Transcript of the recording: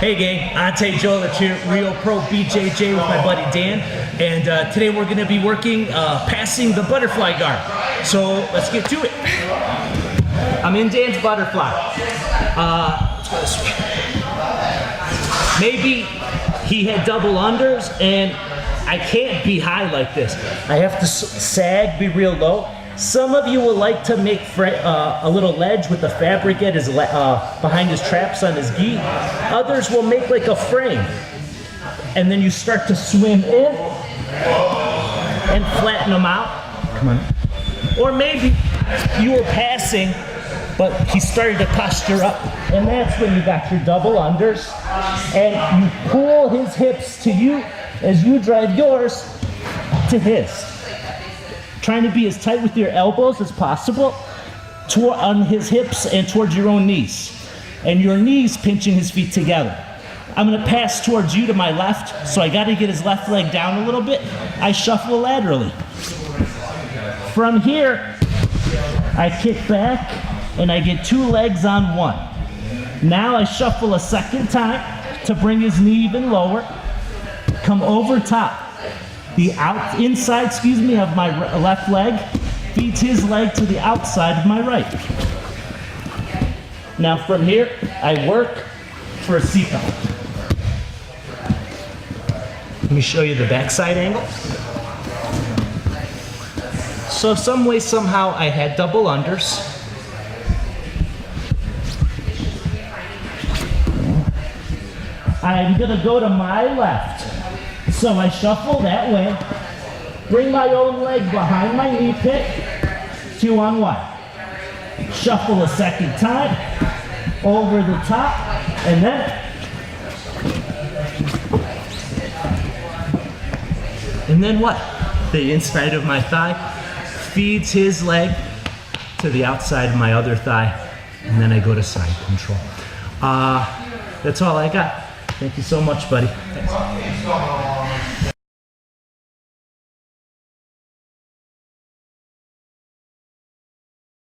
Hey gang, Ante Dzolic here, Real Pro BJJ with my buddy Dan, and today we're going to be working passing the butterfly guard. So let's get to it. I'm in Dan's butterfly. Maybe he had double unders, and I can't be high like this. I have to sag, be real low. Some of you will like to make a little ledge with the fabric at his behind his traps on his gi. Others will make like a frame. And then you start to swim in and flatten them out. Come on. Or maybe you were passing, but he started to posture up. And that's when you got your double unders. And you pull his hips to you as you drive yours to his. Trying to be as tight with your elbows as possible on his hips and towards your own knees. And your knees pinching his feet together. I'm gonna pass towards you to my left, so I gotta get his left leg down a little bit. I shuffle laterally. From here, I kick back and I get two legs on one. Now I shuffle a second time to bring his knee even lower. Come over top. The inside of my left leg feeds his leg to the outside of my right. Now from here, I work for a seatbelt. Let me show you the backside angle. So some way, somehow, I had double unders. I'm gonna go to my left. So I shuffle that way, bring my own leg behind my knee pit, 2 on 1. Shuffle a second time, over the top, and then what? The inside of my thigh feeds his leg to the outside of my other thigh, and then I go to side control. That's all I got. Thank you so much, buddy. Thanks.